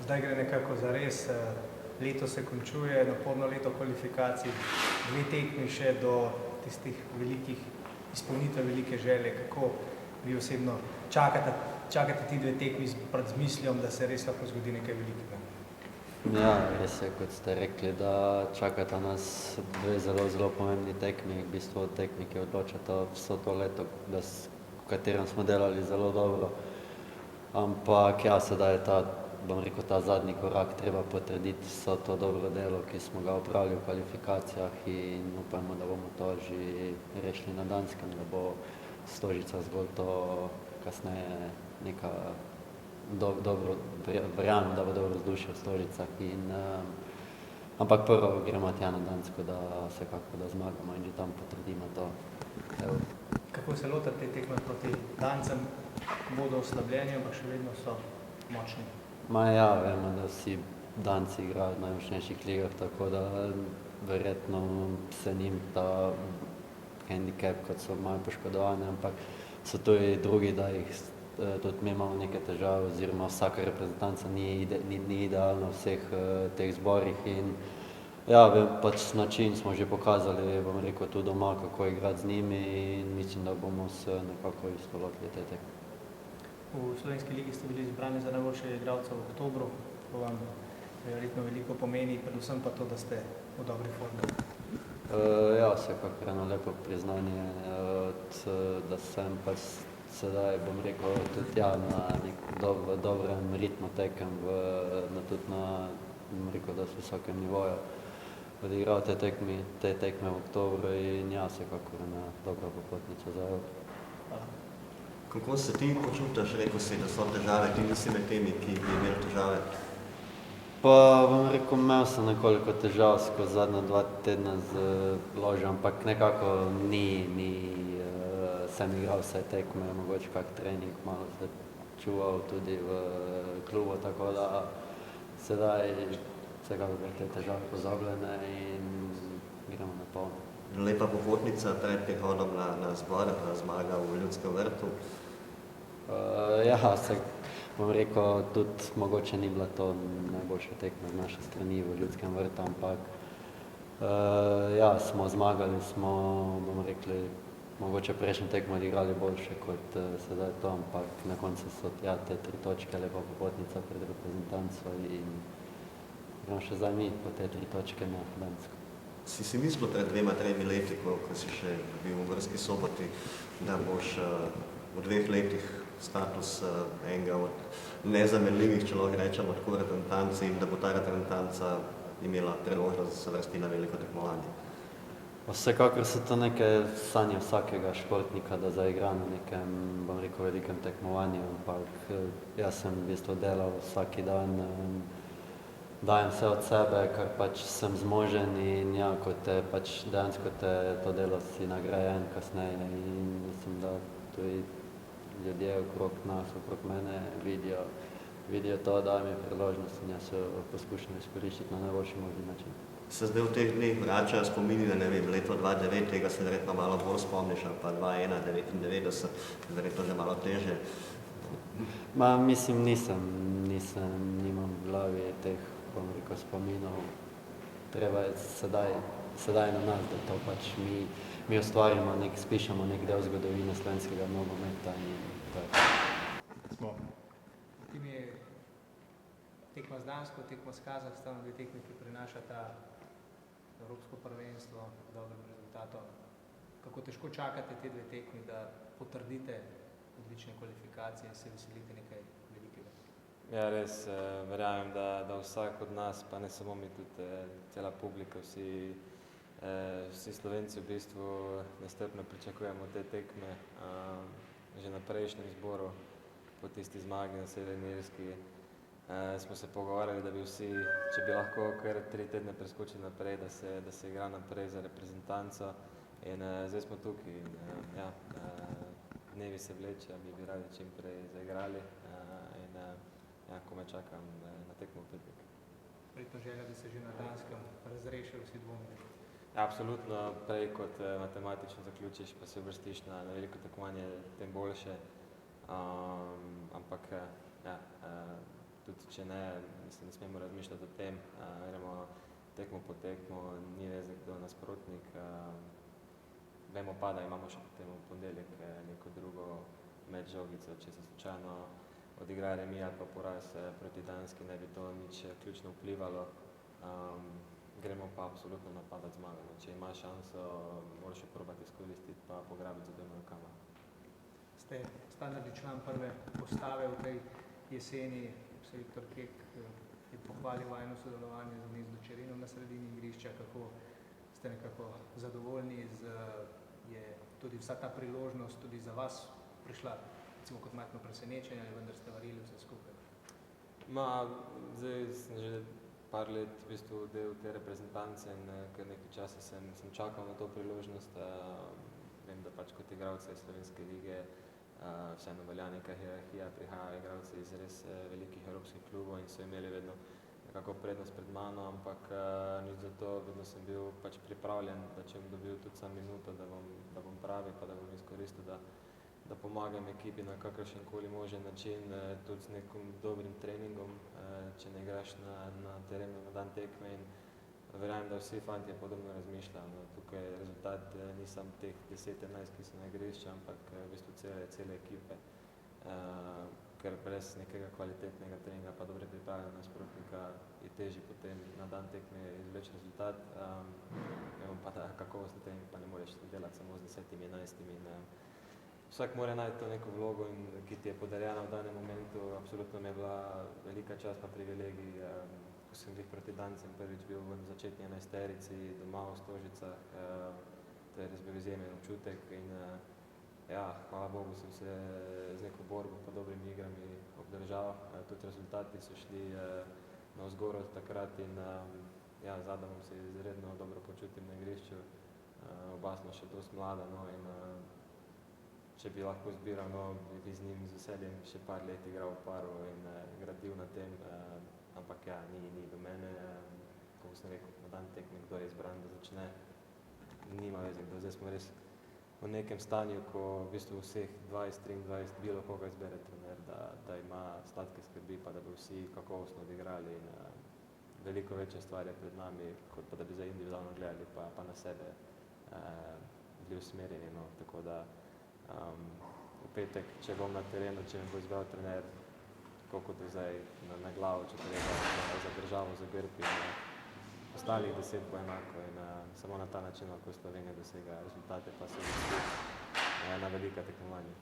zdaj gre nekako za res, leto se končuje, naporno leto kvalifikacij, 2 tekmi še do tistih velikih izpolnitev, velike želje, kako vi osebno čakate ti 2 tekmi z mislijo, da se res lahko zgodi nekaj velikega? Ja, res je, kot ste rekli, da čakata nas 2 zelo pomembni tekmi, v bistvu tekmi, ki odločata vso to leto, v katerem smo delali zelo dobro. Ampak ja, sedaj je ta zadnji korak, treba potrditi vso to dobro delo, ki smo ga opravili v kvalifikacijah in upajmo, da bomo to že rešili na Danskem, da bo Stožica zgolj to kasneje neka verjamem, da bo dobro vzdušje v Stožicah ampak prvo gremo tja na Dansko, da vsekako da zmagamo in že tam potrdimo to. Kako se lotate te tekme proti Dancem? Bodo oslabljeni, ampak še vedno so močni. Ja, vemo, da vsi Danci igrajo v najmočnejših ligah, tako da verjetno se njim ta handicap, kot so malo poškodovani, ampak so tudi drugi, da jih tudi mi imamo neke težave, oziroma vsaka reprezentanca ni idealna v vseh teh zborih in ja, pač način smo že pokazali, bom rekel, tudi doma, kako igrati z njimi in mislim, da bomo se nekako isto lotili te tekme. V Slovenski ligi ste bili izbrani za najboljšega igralca v oktobru, to vam verjetno veliko pomeni, predvsem pa to, da ste v dobri formi. Ja, vsekakor eno lepo priznanje, da sem pač sedaj, bom rekel, tudi ja, na dobrem ritmu tekem, tudi na, bom rekel, da s visokem nivoju odigral te tekme v oktobru in ja, vsekakor ena dobra popotnica za Euro. Kako se ti počutiš, rekel si, da so težave, ti nisi med temi, ki bi imeli težave? Pa bom rekel, imel sem nekoliko težav skozi zadnja 2 tedna z ložjo, ampak nekako sem igral vse tekme, mogoče kak trening, malo se čuval tudi v klubu, tako da sedaj vsekakor te težave pozabljene in gremo na polno. Lepa popotnica pred prihodom na zbor, zmaga v Ljudskem vrtu. Ja, bom rekel, tudi mogoče ni bila to najboljša tekma z naše strani v Ljudskem vrtu, ampak ja, smo zmagali, smo, bomo rekli, mogoče prejšnjo tekmo odigrali boljše kot sedaj to, ampak na koncu so ja, te 3 točke, lepa popotnica pred reprezentanco in gremo še zdaj mi po te 3 točke na Dansko. Si mislil pred 2-3 leti, ko si še bil v Murski Soboti, da boš v 2 letih status enega od nezamenljivih, če lahko rečemo, tako reprezentanci in da bo ta reprezentanca imela priložnost, da se vrsti na veliko tekmovanje? Vsekakor so to neke sanje vsakega športnika, da zaigra na nekem, bom rekel, velikem tekmovanju, ampak jaz sem v bistvu delal vsak dan, dajem vse od sebe, kar pač sem zmožen in ja, dejansko to delo si nagrajen kasneje in mislim, da tudi ljudje okrog nas, okrog mene vidijo to, dajo mi priložnost in jaz se poskušam izkoriščiti na najboljši možni način. Se zdaj v teh dneh vračajo spomini na, ne vem, leto 2009, tega se verjetno malo bolj spomniš, ali pa 2001, 99, verjetno že malo težje. Mislim, nimam v glavi teh, bom rekel, spominov. Treba je sedaj na nas, da to pač mi ustvarimo, spišemo nek del zgodovine slovenskega nogometa in to je. Smo. Potem je tekma z Dansko, tekma s Kazahstanom, 2 tekmi, ki prinašata Evropsko prvenstvo z dobrim rezultatom. Kako težko čakate te 2 tekmi, da potrdite odlične kvalifikacije in se veselite nekaj velikega? Ja, res, verjamem, da vsak od nas, pa ne samo mi, tudi cela publika, vsi Slovenci v bistvu nestrpno pričakujemo te tekme. Že na prejšnjem zboru, po tisti zmagi na Severni Irski, smo se pogovarjali, da bi vsi, če bi lahko kar 3 tedne preskočili naprej, da se igra naprej za reprezentanco in zdaj smo tukaj in ja, dnevi se vlečejo, mi bi radi čim prej zaigrali in ja, komaj čakam na tekmo v petek. Verjetno želja, da se že na Danskem razrešijo vsi dvomi. Ja, absolutno, prej kot matematično zaključiš, pa se uvrstiš na veliko tekmovanje, tem boljše, ampak ja, tudi če ne, mislim, ne smemo razmišljati o tem, gremo tekmo po tekmo, ni veze, kdo je nasprotnik. Vemo pa, da imamo še potem v ponedeljek neko drugo medžogico, če se slučajno odigra remi ali pa poraz proti Danski, ne bi to nič ključno vplivalo. Gremo pa absolutno napadati zmago. Če ima šanso, moraš jo probati izkoristiti pa pograbiti z obema rokama. Ste standardni član prve postave v tej jeseni, se Viktor Kek je pohvalil vajno sodelovanje z Gnezdo Čreno na sredini igrišča, kako ste nekako zadovoljni, je tudi vsa ta priložnost tudi za vas prišla, recimo kot majhno presenečenje, ali vendar ste varili vse skupaj? Zdaj sem že par let v bistvu del te reprezentance in kar nekaj časa sem čakal na to priložnost. Vem, da pač kot igralce iz Slovenske lige vseeno velja neka hierarhija, prihajajo igralci iz res velikih evropskih klubov in so imeli vedno nekako prednost pred mano, ampak nič za to, vedno sem bil pač pripravljen, da če bom dobil tudi sam minuto, da bom pravi, pa da bom izkoristil, da pomagam ekipi na kakršen koli možen način, tudi z nekim dobrim treningom, če ne igraš na terenu na dan tekme in verjamem, da vsi fantje podobno razmišljajo. Tukaj rezultat ni samo teh 10-11, ki so na igrišču, ampak v bistvu cele ekipe, ker brez nekega kvalitetnega treninga pa dobre priprave nasprotnika je težje potem na dan tekme izvleči rezultat. Vemo pa, da kakovostni trening pa ne moreš delati samo z 10-11 in vsak mora najti to neko vlogo, ki ti je podarjena v danem momentu. Absolutno mi je bila velika čast pa privilegij, ko sem bil proti Dancem prvič bil v začetni 11-terici doma v Stožicah. To je res bil izjemen občutek in hvala Bogu sem se z neko borbo pa dobrimi igrami obdržal. Tudi rezultati so šli navzgor od takrat in z Adamom se izredno dobro počutim na igrišču. Oba smo še dosti mlada in če bi lahko izbiral, bi z njim z veseljem še par let igral v paru in gradil na tem, ampak ni do mene, kako sem rekel, na dan tekme, kdo je izbran, da začne, nima veze, kdo. Zdaj smo res v nekem stanju, ko v bistvu vseh 20-23 bilo koga izbere trener, da ima sladke skrbi, pa da bi vsi kakovostno odigrali in veliko večja stvar je pred nami, kot pa da bi zdaj individualno gledali, pa na sebe bili usmerjeni, tako da v petek, če bom na terenu, če me bo izbral trener, tako kot je zdaj na glavo, če treba za državo, za grb in ostalih 10 bo enako in samo na ta način lahko Slovenija dosega rezultate pa se vrsti na velika tekmovanja.